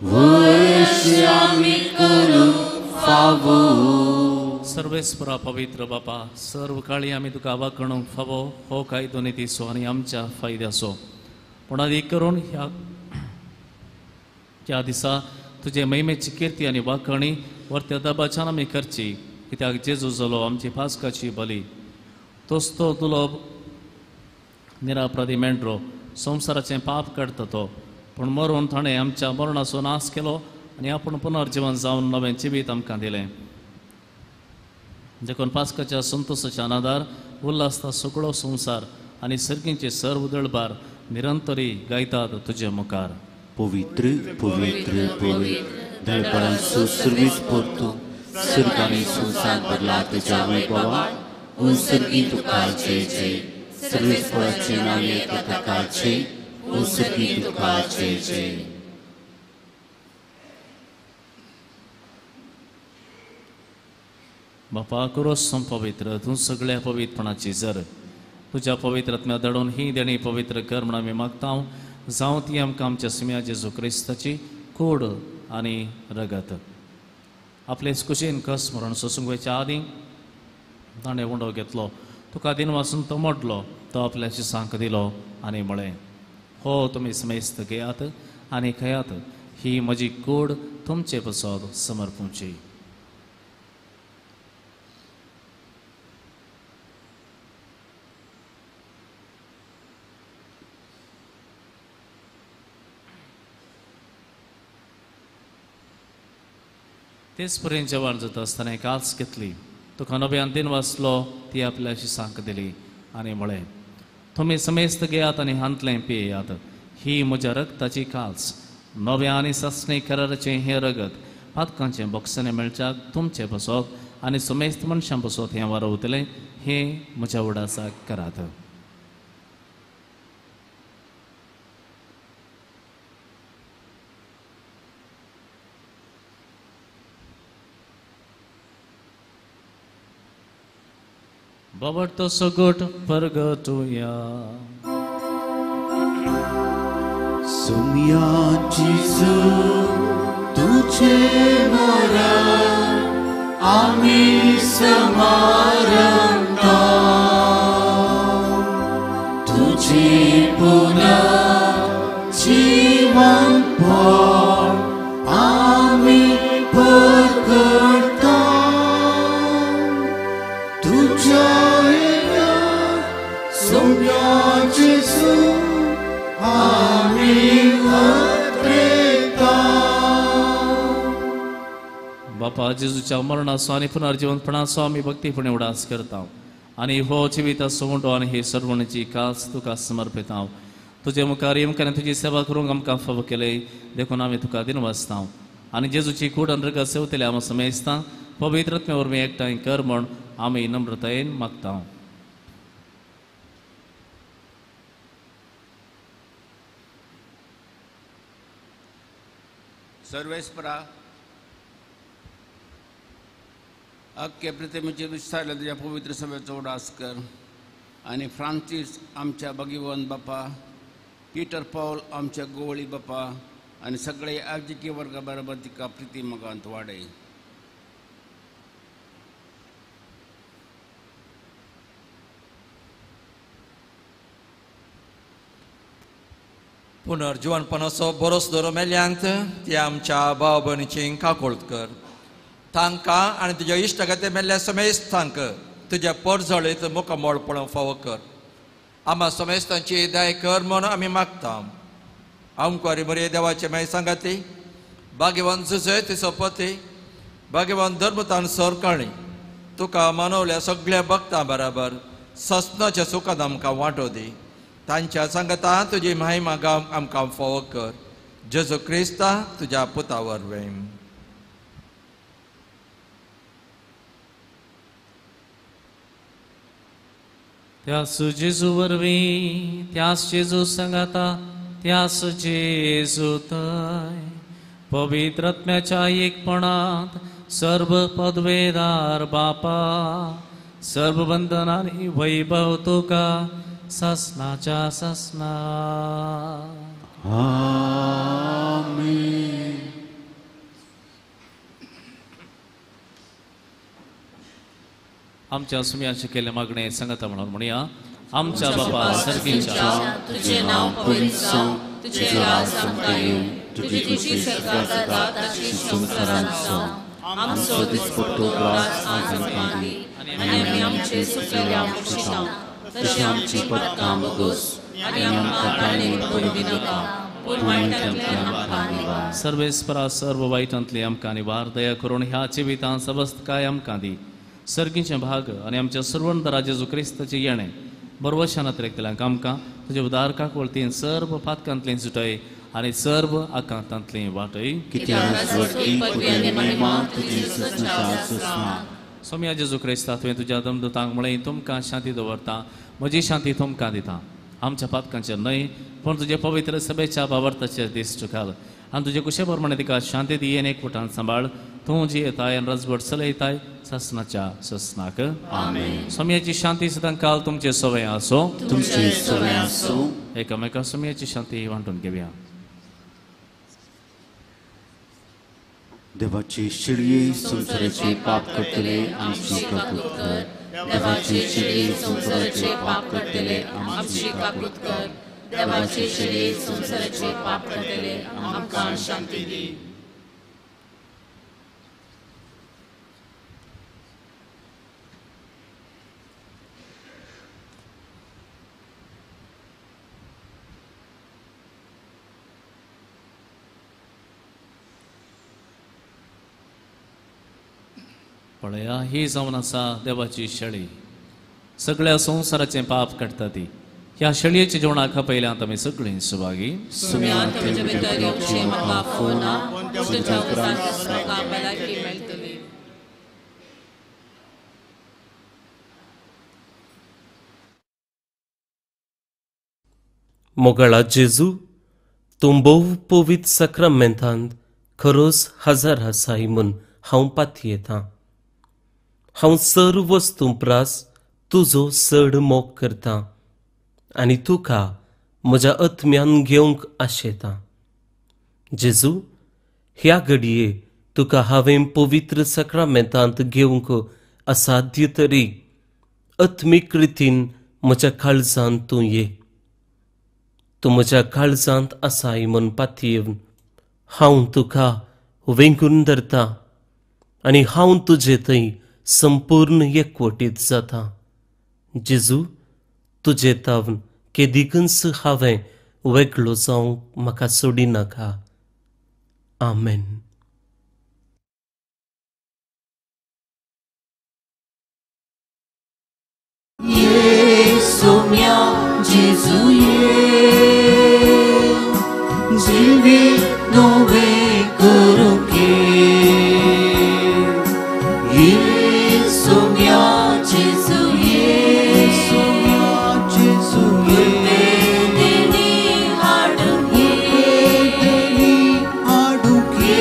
वर्ष आमी करूं फावो. सर्वेस्परा पवित्र बापा सर्व काळी आमी तुका वाकणूक फावो हो कायदो नितीसो आनी आमच्या फायद्याचो. पूण आदी करून ह्या दिसा तुजे महिमेची कीर्ती आनी वाखणी वर्त्या दबाच्यान आमी करची. कित्याक जेजू जालो आमची पास्काची बली. तोच तो तुलो निरापराधी मेंढरो संवसाराचें पाप काडटा तो. पूण मरून ताणें आमच्या मरणाचो नाश केलो आनी आपूण पुनर्जीवन जावन नवें जिवीत आमकां दिलें. देखून पास्काच्या संतोशाच्या आदार उल्हासता सगळो संवसार आनी सर्गींचे सर्व दळबार निरंतरी गायतात तुजे मुखार. पवित्र पवित्र पवित्र दळपरांचो सर्वेस्पर तूं सर्ग आनी संवसार भरला तुज्या वैभवान. उर्सर्गी तुका जय जय. सर्वेस्पराचे नांव तुका जय. उर्सर्गी तुका जय जय. बापा करोस पवित्र तूं सगळ्या पवित्रपणाची जर तुज्या पवित्रत्म्या दडून ही देणी पवित्र कर म्हण आमी मागता. जावं ती आमकां आमच्या सुम्या जेजू क्रिस्ताची कूड आनी रगत. आपलेच कुशीन कस म्हणून सोसूंक आदीं ताणें उंडो घेतलो. तुका दिन वाचून तो मोडलो. तो आपल्या शिसांक दिलो आनी म्हळें हो तुमी समेस्त घेयात आनी खयात. ही म्हजी कूड तुमचे पसत समर्पूची. तेच पर्यंत जेवण जाता आसतना एक काच घेतली. तुका नव्यान दिन वाचलो ती आपल्या शिसांक दिली आनी म्हळें तुमी समेस्त घेयात आनी हांतलें पियेयात. ही म्हज्या रगताची काच नव्या आनी सस्ने कराराचें हें रगत पातकांचें बक्षणे मेळच्याक तुमचे बसत आनी समेस्त मनशां बसत हें वारवतलें. हें म्हज्या उडासाक करात. बाबडतो सगोट परगटुया. सुमया जेजू तुझे मरण आमी समारंभता. तुझे पुनः जीवनभर आमी परगटता. तुझ्या सुमया जेजू बापा जेजूच्या मरणाचो आनी पुनर्जीवनपणाचो आमी भक्तीपणे उडास करता आनी हो जिविता सोंडो आनी ही सर्वणीची कास तुका समर्पिता. तुजे मुखार येमकान तुजी सेवा करूंक आमकां फावो केले. देखून आमी तुका दिन वाचता आनी जेजूची कूड आनी रगत सेवतले आमी समेस्ता पवित्रत्मे वरवीं एकठांय कर म्हूण आमी नम्रतायेन मागता. सर्वेस्परा अख्खे प्रतिमेचे विस्तारल्या तुझ्या पवित्र सभेचो उडास कर आनी फ्रांसीस आमच्या भगिवन बापा, पीटर पौल आमच्या गोवळी बापा आनी सगळे आजकी वर्गा बरोबर तिका प्रिती मोगांत वाडय. पुनर्जीवनपणाचो बरोस दरो मेल्यांत ती आमच्या भाव भयणीची काकोळट कर. तांकां आनी तुज्या इश्टागते मेल्ल्या समेस्तांक तुज्या परजळीत मुखामोळपणां फावो कर. आम्हा समेस्तांची दया कर म्हूण आमी मागता. आमकारी बरे देवाचे मागीर सांगाती भाग्यवान झुजय तिचो पती भाग्यवान धर्मतान सरकाळी तुका मानवल्या सगळ्या भक्तां बराबर ससनाच्या सुखांत आमकां वांटो दी. तांच्या सांगता तुजी महिमा आमकां फावो कर. जेजू क्रिस्ता तुज्या पुता वरवीं. त्यास जेजू वरवीं त्यास जेजू सांगाता त्यास जेजू थंय पवित्र आत्म्याच्या एकपणांत सर्व पदवेदार बापा सर्व बंधनांनी वैभव तुका ससनाच्या ससना. आमेन. आमच्या सुमयाचे केले मागणे सांगता म्हणून म्हणूया. आमच्या बापा सर्गीच्या तुझे नाव पवित्र जावं, तुझे राज आमकां येवं, तुझी खुशी सरकार जाता तशी संवसारांत जावं. आमचो दिसपट्टो त्रास आज आमकां दी आनी आमी आमचे सुकलेल्या मुर्शिदां तशी आमची पडकां बगोस आनी आमकां ताणें पडूं नाका पूण वायटांतल्यान आमकां निवार. सर्वेस्परा सर्व वायटांतली आमकां निवार. दया करून ह्या जिवितांत सबस्त काय आमकां दी. सर्गीचे भाग आनी आमच्या सर्वंतरा जेजू क्रिस्ताचे येणे बरवशान अतिरेकतल्यांक आमकां तुजे उदार काकवळतीन सर्व पातकांतली सुटय आनी सर्व आकांतांतली वाटय. सोम्या जेजू क्रिस्ता तुवें तुज्या दमदूतांक म्हळें तुमकां शांती दवरता म्हजी शांती तुमकां दिता. आमच्या पातकांचेर न्हय पूण तुजे पवित्र सभेच्या बाबर्ताचेर दिश्ट घाल आनी तुजे कुशे प्रमाणे तिका शांती दी आनी एकवटान सांबाळ. तूं जी येताय आनी रजवट चलयताय ससनाच्या ससनाक. आमेन. सोम्याची शांती सदां काल तुमचे सवय आसो. तुमची सवय आसूं. एकामेका सोम्याची शांती वांटून घेवया. देवाची शिडये संवसाराचे पाप करतले आमची काकूट कर. देवाची शिडये संवसाराचे पाप करतले आमची काकूट कर. देवाची शिडये संवसाराचे पाप करतले आमकां शांती दी. पळया ही जावन आसा देवाची शेळी सगळ्या संवसाराचें पाप काडटा ती. ह्या शेळयेच्या जेवणाक पयल्यांत आमी सगळीं सुवागी. सुम्यान तुजे भितर येवचें म्हाका फोना पूण तुज्या उजाडांत म्हाका भलायकी मेळटली. मोगाळा जेजू तूं भोव पवित्र सक्रामेंतांत खरोच हजर आसाय म्हूण हांव पातयेतां. हांव सर्व वस्तू प्रास तुजो चड मोग करतां आनी तुका म्हज्या आत्म्यान घेवंक आशेतां. जेजू ह्या घडये तुका हांवें पवित्र सक्रामेंतांत घेवंक असाध्य तरी आत्मीक रितीन म्हज्या काळजांत तूं ये. तूं म्हज्या काळजांत आसाय म्हूण पातयेवन हांव तुका वेंगून धरतां आनी हांव तुजे थंय संपूर्ण एकवटीत जाता. जेजू तुजे तावन केदिकच हांवें वेगळो जावंक म्हाका सोडिनाका. आमेन. ये सोम्या जेजू ये जिवीत नवे करूंके. ये सोम्या जेजू ये सोम्या जेजू ये देनी हाडूंके हाडूंके.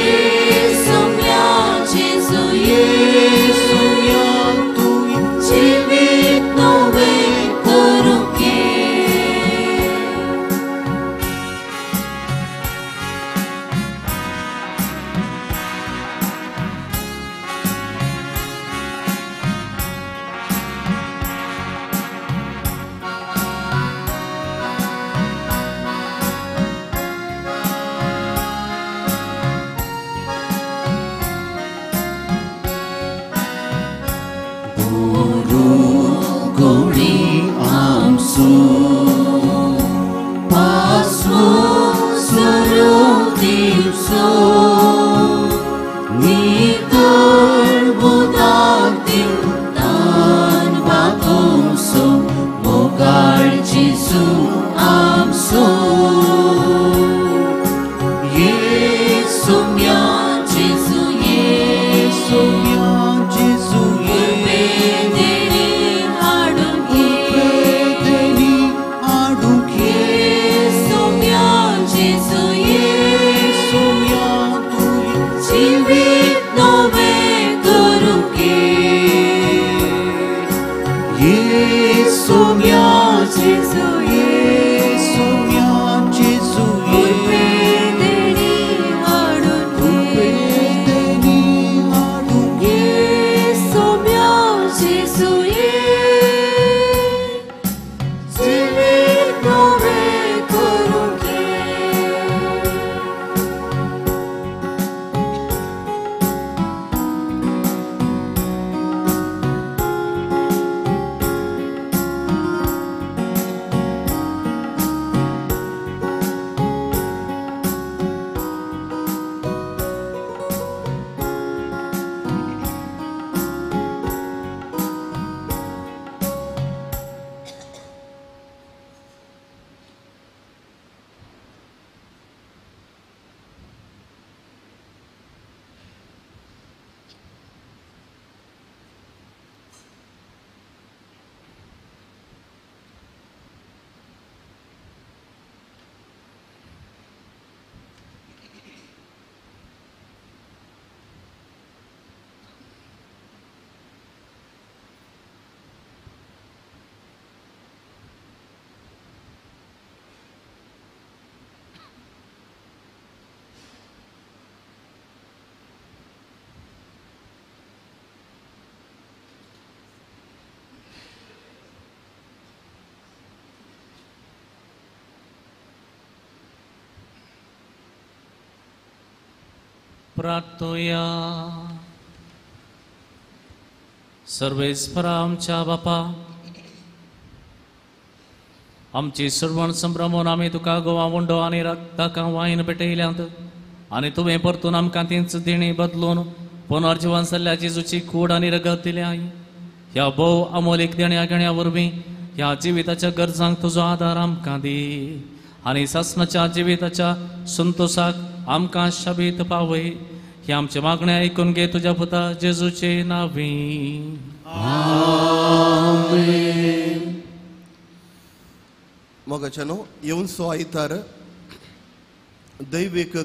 सोम्या जेजू ये सोम्या तू जिवीत नवे करूंके. प्रार्थूया. सर्वेस्परा आमच्या बापा, आमची सर्वण संभ्रमून आमी तुका गोवा मुंडो आनी रक्ताका वायन पेटयल्यांत आनी तुवें परतून आमकां तींच दिणी बदलून पुनर्जीवन जाल्ल्या जेजूची कूड आनी रगत दिल्याय. ह्या भोव अमोलीक देण्या घेण्या वरवीं ह्या जिविताच्या गरजांक तुजो आदार आमकां दी आनी सासणाच्या जिविताच्या संतोषाक आमकां शाबीत पावय. ही आमचे मागणे ऐकून घे तुझ्या पुता जेजूचे नावी. मोगाच्यानो येवन सो आयतार दैवीक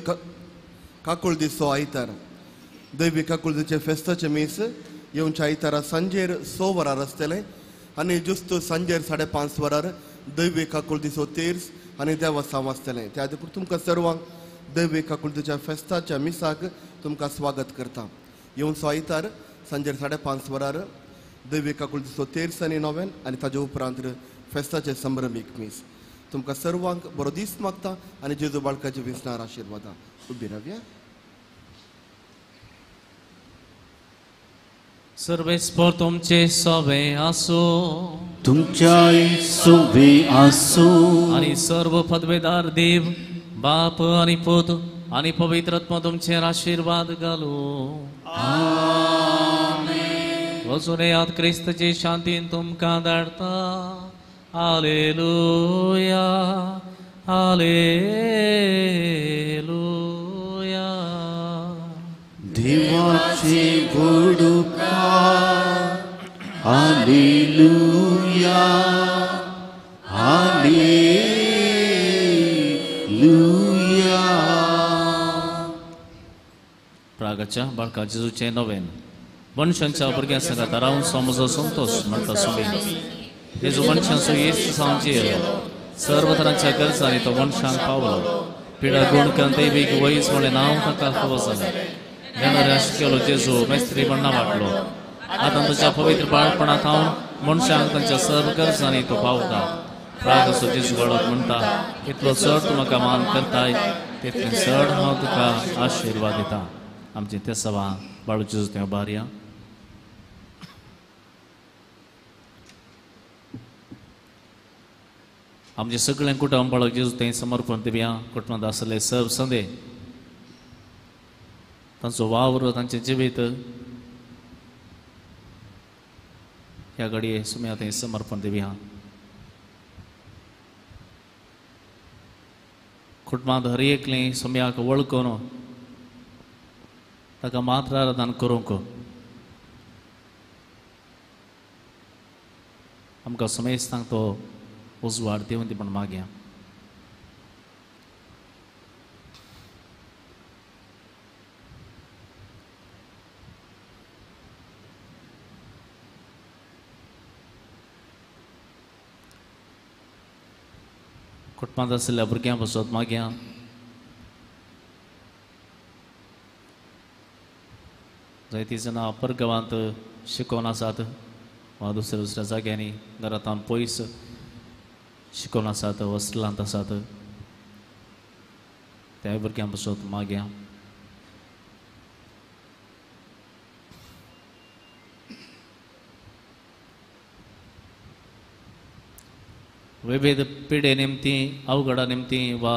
काकुळ दीस सो आयतार दैवीक काकुळ दीचे फेस्ताचे मीस येवनच्या आयतारा सांजेर 6 वरार आसतले आनी जुस्त सांजेर 5:30 वरार दैवीक काकुळ दिसो तेर्स आनी देवस्थान आसतलें. त्या खातीर तुमकां सर्वांक दैवीक काकुळ दीच्या फेस्ताच्या मिसाक तुमकां स्वागत करता. येवन सो आयतार सांजेर 5:30 वरार दैवीक काकुळ दिसो तेर्स आनी नोवेन आनी ताजे उपरांत फेस्ताचे संभ्रमीक मीस. तुमकां सर्वांक बरो दीस मागता आनी जेजू बाळकाच्या विस्नार आशिर्वादां. उबी रावया. सर्वेस्पर तुमचे सोबे आसो. तुमच्याय सोबे आसो. आनी सर्व पदवेदार देव बाप आनी पुत आनी पवित्र आत्मा तुमचेर आशिर्वाद घालो. वचून येयात क्रिस्ताची शांतीन तुमकां धाडटा. Hallelujah hallelujah. देवाचे गोड उपकार. Hallelujah hallelujah. प्रागाच्या बाळका जेजूचे नवेन मनशांच्या भुरग्यां संगात रावन समजो संतोष म्हणटा सुबेन. जेजू मनशांचो येस सांजेर सर्व तरांच्या गरजांनी तो मनशांक पावलो. पिडा गुणकान दैवीक वैस म्हणलें नांव ताका फावो जालें. घेणारे आशिल्लो जेजू मेस्त्री म्हणना वाटलो. आतां तुज्या पवित्र बाळपणांत हांव मनशांक तांच्या सर्व गरजांनी तो पावता. प्रागसो जेजू घडोवप म्हणटा, इतलो चड तूं म्हाका मान करताय तितलें चड हांव तुका आशिर्वाद दिता. आमचे ते सवा बाळू जेजू तें बारया. आमचे सगळें कुटुंब बाळक जेजू तें समर्पण दिवया. कुटुंबांत आसले सर्व संदे तांचो वावर तांचें जिवीत ह्या घडये सुम्या थंय समर्पण दिवया. कुटुंबांत हर एकलें सुम्याक वळखून ताका मात्र आराधन करूंक आमकां समेस्तांक तो उजवाड दिवन ती म्हण मागया. कुटुंबांत आशिल्ल्या भुरग्यां पासत मागया. जायतीं जाणां परगांवांत शिकोवन आसात वा दुसऱ्या दुसऱ्या जाग्यांनी घरांतान पयस शिकोवन आसात, हॉस्टेलांत आसात, त्या भुरग्यां पासत मागया. विविध पिढे निमती, अवघडा निमती वा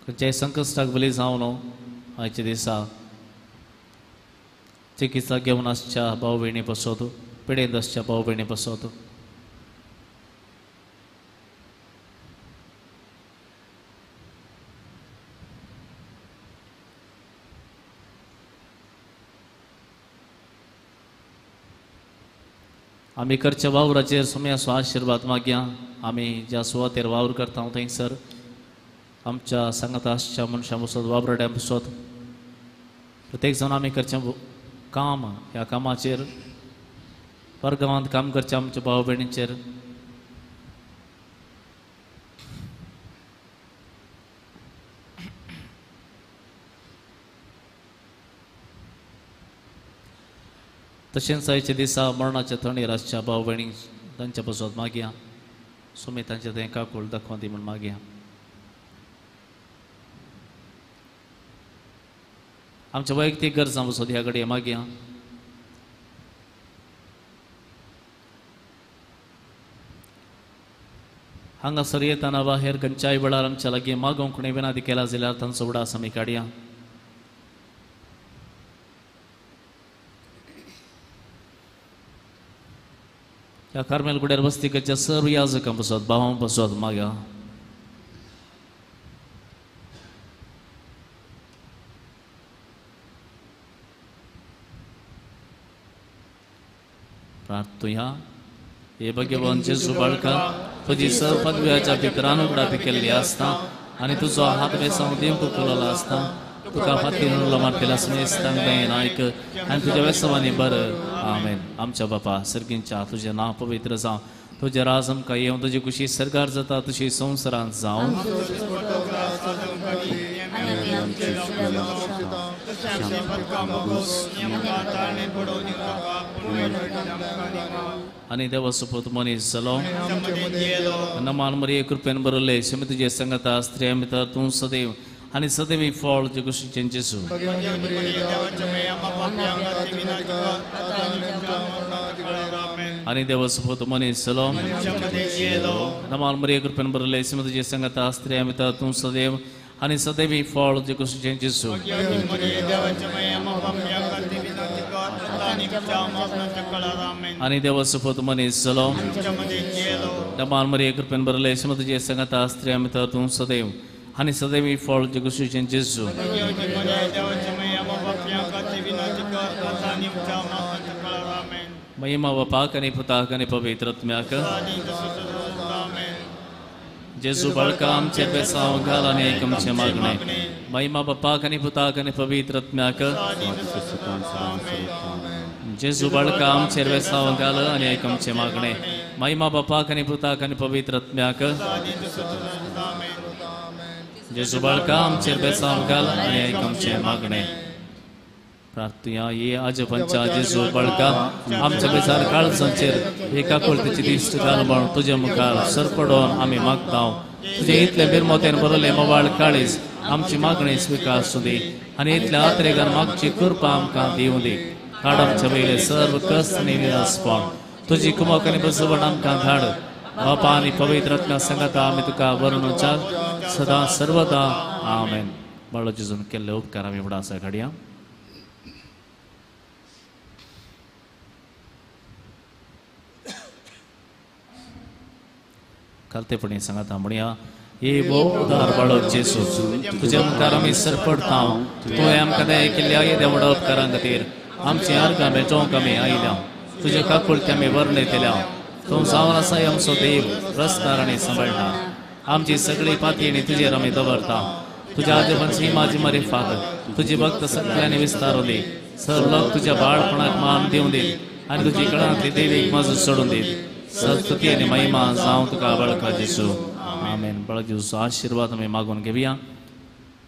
खंयच्याय संकश्टाक बली जावन आयच्या दिसा चिकित्सा घेवन आसच्या भाव भयणी पासत, पिडेंत आसच्या भाव भयणी पासत आमी करच्या वावराचेर सुम्याचो आशिर्वाद मागया. आमी ज्या सुवातेर वावर करता थंयसर आमच्या सांगात आसच्या मनशां पासत, वावरड्यां पासत प्रत्येक जाण आमी करचें काम, ह्या कामाचेर परगांवांत काम करचें आमच्या भाव भयणींचेर तशेंच आयच्या दिसा मरणाच्या थंडेर आसच्या भाव भयणीक तांच्या पासत मागया. सुमी तांचे थंय काकूळ दाखोवन दी म्हण मागया. आमच्या वैयक्तीक गरजां पासत ह्या घडये मागया. हांगासर येताना वा हेर खंयच्याय वेळार आमच्या लागीं मागोवंक कोणें विनंती केला जाल्यार तांचो उडास आमी काडया. ह्या कार्मेलगुड्यार वस्तिकेच्या सर्व याजकां पासत, भावां पासत मागया. प्रार्थुया. हे भगवान जेजू बाळका, तुजी सर्व पदव्याच्या भितरान उगडापी केल्ली आसता आनी तुजो हात वेसांव दिवंक खुलला आसता. तुका फातीर मारतेला समेस्तांक दयेन आयक आनी तुज्या वेसवांनी बर. आमेन. आमच्या बापा सर्गींच्या तुजें नांव पवित्र जावं, तुजें राज आमकां येवं, तुजी खुशी सरकार जाता तशी संवसारांत जावं. आनी देवा सुपूत मनीस जालो. नमान मरिये कृपेन बरयले, शमी तुजे संगता स्त्रियां भितर तूं सदैव आनी सदैव फळ जे कुशीचें जेजू. आनी देवा सुपूत मनीस जालो. नमान मरिये कृपेन बरयले, शमी तुजे संगता स्त्रियां भितर तूं सदैव आनी सदैव फळ जे कुशीचें जेजू. आनी देवा सुपूत मनीस जालो. नमान मरिये कृपेन बरयले, शमी तुजे संगता स्त्रियां भितर तूं सदैव आनी सदैव फळ जे कुशीचें जेजू. महिमा बापाक आनी पुताक आनी पवित्र आत्म्याक. जेजू बाळका आमचेर बेसांव घाल आनी आयक आमचें मागणें. महिमा बापाक आनी पुताक आनी पवित्र आत्म्याक. जेजू बाळका आमचेर बेसांव घाल आनी आयक आमचें मागणें. महिमा बापाक आनी पुताक आनी पवित्र आत्म्याक. जेजू बाळका आमचेर बेसांव घाल आनी आयक आमचें मागणें. प्रार्थुया. ये आज पंचा जेजू बाळका आमच्या बेजार काळजांचेर एका कुळतेची दिश्ट घाल म्हण तुजे मुखार सरपडोवन आमी मागता. तुजे इतले बिरमोतेन बरयले मोवाळ काळीज आमची मागणी स्विकारसूं दी आनी इतल्या आत्रेगान मागची कृपा आमकां दिवं दी. काड आमच्या वयले सर्व कस आनी निरासपण. तुजी कुमक आनी बसवण आमकां धाड. बापा आनी पवित्र आत्म्या सांगता आमी तुका वर्णुचार सदां सर्वदा. आमेन. बाळो जेजून केल्ले उपकार आमी उगडासा काडया. करतेपणी सांगता म्हणया हे बो उदार बाळक जेसू तुझ्या मुखार आमी सरपडता तुवें आमकां दया केल्ल्या देवडा उपकारां खातीर आमची आर्गां मेजोवंक आमी आयल्या तुजे काकुळते आमी वर्णयतल्या तूं जावन आसा आमचो देव रस्तार आनी सांबाळटा आमची सगळी पातयणी तुजेर आमी दवरता तुज्या आजोबांची माझी मारिफात तुजी भक्त सगळ्यांनी विस्तारू दी सर लोक तुज्या बाळपणाक मान दिवं दी आनी तुजी कळांतली देवीक मजत सोडून दी सस्तुती आनी महिमा जावं तुका बाळका जेसू आमेन. बाळक जेजूचो आशीर्वाद आमी मागून घेवया.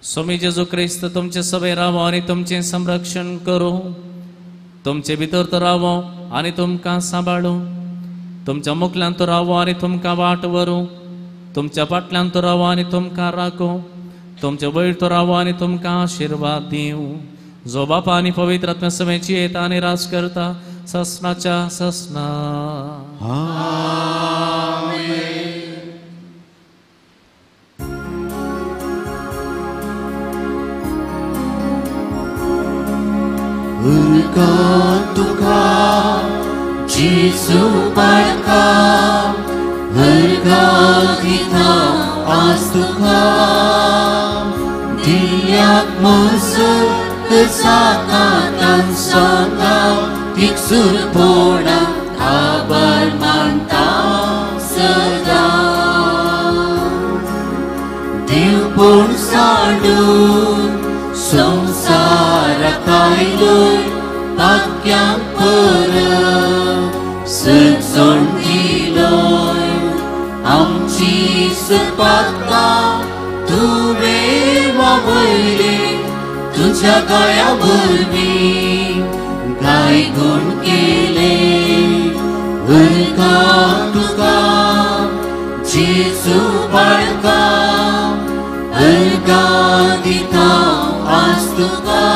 स्वामी जेजू क्रिस्त तुमचे सभे रावो आनी तुमचे संरक्षण करूं तुमचे भितर तो रावो आनी तुमकां सांबाळूं तुमच्या मुखल्यान तो रावो आनी तुमकां वाट व्हरूं तुमच्या फाटल्यान तो रावो आनी तुमकां राखूं तुमचे वयर तो रावो आनी तुमकां आशीर्वाद दिवं जो बापा आनी पवित्र आत्म्या समेची येता आनी राज करता ससनाच्या ससना. तुका जेसू बाळका दिता आज तुका दिल्याक मजत जाता तांसांगा तिकसूरपणा आभार मानता सदा देवपण सांडून संसाराक आयलोय भाग्यांक परत सजण दिलोय आमची सपाता तुवें वावयले तुझ्या गळ्या वरवीं गाय गुण केले वरगां तुका जेजू बाळका वरगां दिता आज तुका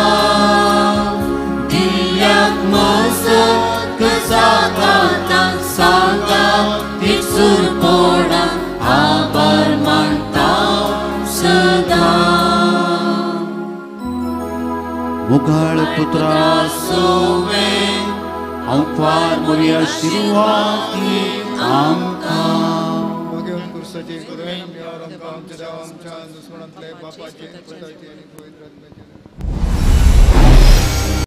दिल्याक मजत जाता तांसांगा तिकसूरपणा आभार मानता सदा. मुखार पुत्रा सोवे हांव फार बरी आशिर्वादी आमकां घेवन कुर्साची करून आमच्या देवा आमच्या दुस्मनांतले बापाचे